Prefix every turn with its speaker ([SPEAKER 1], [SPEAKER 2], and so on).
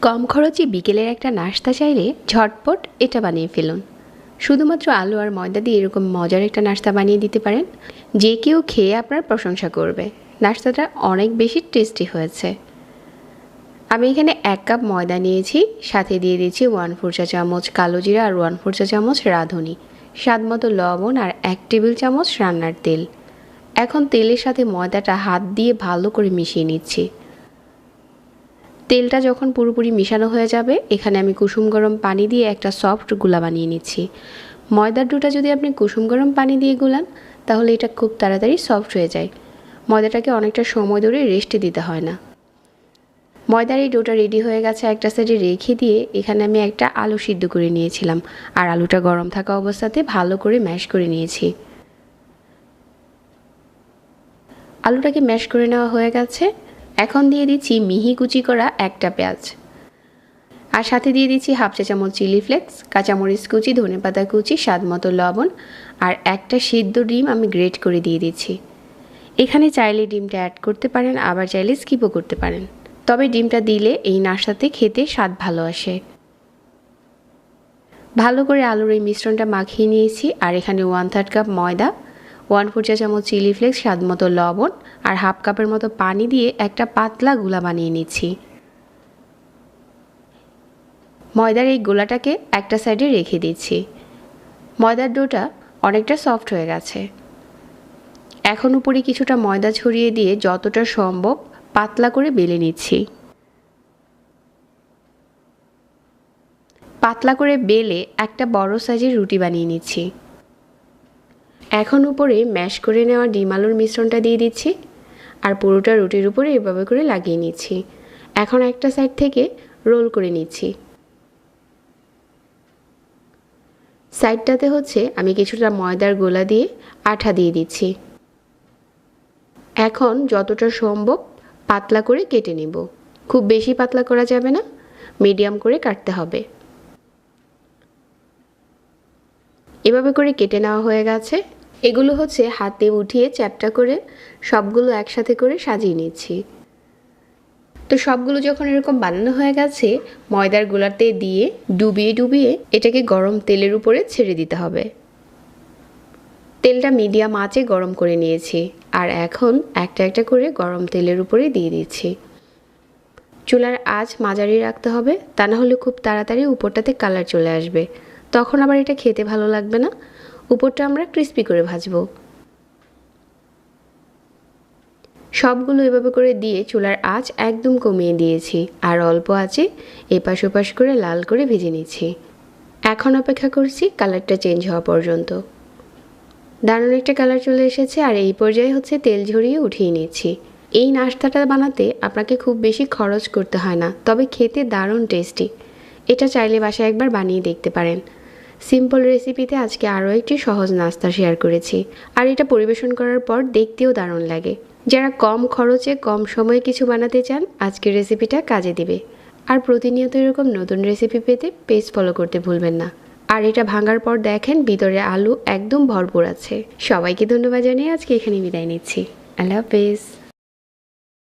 [SPEAKER 1] কম খরচে বিকেলের একটা নাস্তা চাইলে ঝটপট এটা বানিয়ে ফেলুন। শুধুমাত্র আলু আর ময়দা দিয়ে এরকম মজার একটা নাস্তা বানিয়ে দিতে পারেন, যে কেউ খেয়ে আপনার প্রশংসা করবে। নাস্তাটা অনেক বেশি টেস্টি হয়েছে। আমি এখানে 1 কাপ ময়দা নিয়েছি, সাথে দিয়ে দিচ্ছি 1/4 চা চামচ কালো জিরা আর 1/4 চা চামচ রাঁধুনি, স্বাদ মতো লবণ আর 1 টেবিল চামচ রান্নার তেল। এখন তেলের সাথে ময়দাটা হাত দিয়ে ভালো করে মিশিয়ে নিচ্ছি। তেলটা যখন পুরোপুরি মিশানো হয়ে যাবে, এখানে আমি কুসুম গরম পানি দিয়ে একটা সফট গুলা বানিয়ে নিচ্ছি। ময়দার ডোটা যদি আপনি কুসুম গরম পানি দিয়ে গুলান, তাহলে এটা খুব তাড়াতাড়ি সফট হয়ে যায়। ময়দাটাকে অনেকটা সময় ধরে রেস্টে দিতে হয় না। ময়দার এই ডোটা রেডি হয়ে গেছে, একটা সাইডে রেখে দিয়ে এখানে আমি একটা আলু সিদ্ধ করে নিয়েছিলাম, আর আলুটা গরম থাকা অবস্থাতে ভালো করে ম্যাশ করে নিয়েছি। আলুটাকে ম্যাশ করে নেওয়া হয়ে গেছে। এখন দিয়ে দিচ্ছি মিহি কুচি করা একটা পেঁয়াজ, আর সাথে দিয়ে দিচ্ছি 1/2 চা চামচ চিলি ফ্লেক্স, কাঁচামরিচ কুচি, ধনেপাতা কুচি, স্বাদ মতো লবণ, আর একটা সিদ্ধ ডিম আমি গ্রেট করে দিয়ে দিচ্ছি। এখানে চাইলে ডিমটা অ্যাড করতে পারেন, আবার চাইলে স্কিপও করতে পারেন, তবে ডিমটা দিলে এই নাস্তাতে খেতে স্বাদ ভালো আসে। ভালো করে আলুর এই মিশ্রণটা মাখিয়ে নিয়েছি, আর এখানে 1/3 কাপ ময়দা, 1/4 চা চামচ চিলি ফ্লেক্স, স্বাদ মতো লবণ আর 1/2 কাপের মতো পানি দিয়ে একটা পাতলা গোলা বানিয়ে নিচ্ছি। ময়দার এই গোলাটাকে একটা সাইডে রেখে দিচ্ছি। ময়দার ডোটা অনেকটা সফট হয়ে গেছে। এখন উপরে কিছুটা ময়দা ছড়িয়ে দিয়ে যতটা সম্ভব পাতলা করে বেলে নিচ্ছি। পাতলা করে বেলে একটা বড় সাইজের রুটি বানিয়ে নিচ্ছি। এখন উপরে ম্যাশ করে নেওয়া ডিম আলুর মিশ্রণটা দিয়ে দিচ্ছি, আর পুরোটা রুটির উপরে এভাবে করে লাগিয়ে নিচ্ছি। এখন একটা সাইড থেকে রোল করে নিচ্ছি। সাইডটাতে আমি কিছুটা ময়দার গোলা দিয়ে আঠা দিয়ে দিচ্ছি। এখন যতটা সম্ভব পাতলা করে কেটে নেব। খুব বেশি পাতলা করা যাবে না, মিডিয়াম করে কাটতে হবে। এভাবে করে কেটে নেওয়া হয়ে গেছে। এগুলো হাতে উঠিয়ে চ্যাপটা করে সবগুলো একসাথে করে সাজিয়ে নিচ্ছি। তো সবগুলো যখন এরকম বানানো হয়ে গেছে, ময়দার গোলাতে দিয়ে ডুবিয়ে ডুবিয়ে এটাকে গরম তেলের উপরে ছেড়ে দিতে হবে। তেলটা মিডিয়াম আঁচে গরম করে নিয়েছি, আর এখন একটা একটা করে গরম তেলের উপরে দিয়ে দিচ্ছি। চুলার আঁচ মাঝারি রাখতে হবে, তা না হলে খুব তাড়াতাড়ি উপরটাতে কালার চলে আসবে, তখন আবার এটা খেতে ভালো লাগবে না। উপরটা আমরা ক্রিস্পি করে ভাজবো। সবগুলো এভাবে করে দিয়ে চুলার আঁচ একদম কমিয়ে দিয়েছি, আর অল্প আঁচে এপাশ ওপাশ করে লাল করে ভেজে নিচ্ছি। এখন অপেক্ষা করছি কালারটা চেঞ্জ হওয়া পর্যন্ত। দারুণ একটা কালার চলে এসেছে, আর এই পর্যায়ে তেল ঝরিয়ে উঠিয়ে নিচ্ছি। এই নাস্তাটা বানাতে আপনাকে খুব বেশি খরচ করতে হয় না, তবে খেতে দারুণ টেস্টি। এটা চাইলে বাসায় একবার বানিয়ে দেখতে পারেন। সিম্পল রেসিপিতে আজকে আরও একটি সহজ নাস্তা শেয়ার করেছি, আর এটা পরিবেশন করার পর দেখতেও দারুণ লাগে। যারা কম খরচে কম সময়ে কিছু বানাতে চান, আজকের রেসিপিটা কাজে দিবে। আর প্রতিনিয়ত এরকম নতুন রেসিপি পেতে পেজ ফলো করতে ভুলবেন না। আর এটা ভাঙার পর দেখেন ভিতরে আলু একদম ভরপুর আছে। সবাইকে ধন্যবাদ জানিয়ে আজকে এখানে বিদায় নিচ্ছি। আল্লাহ হাফেজ।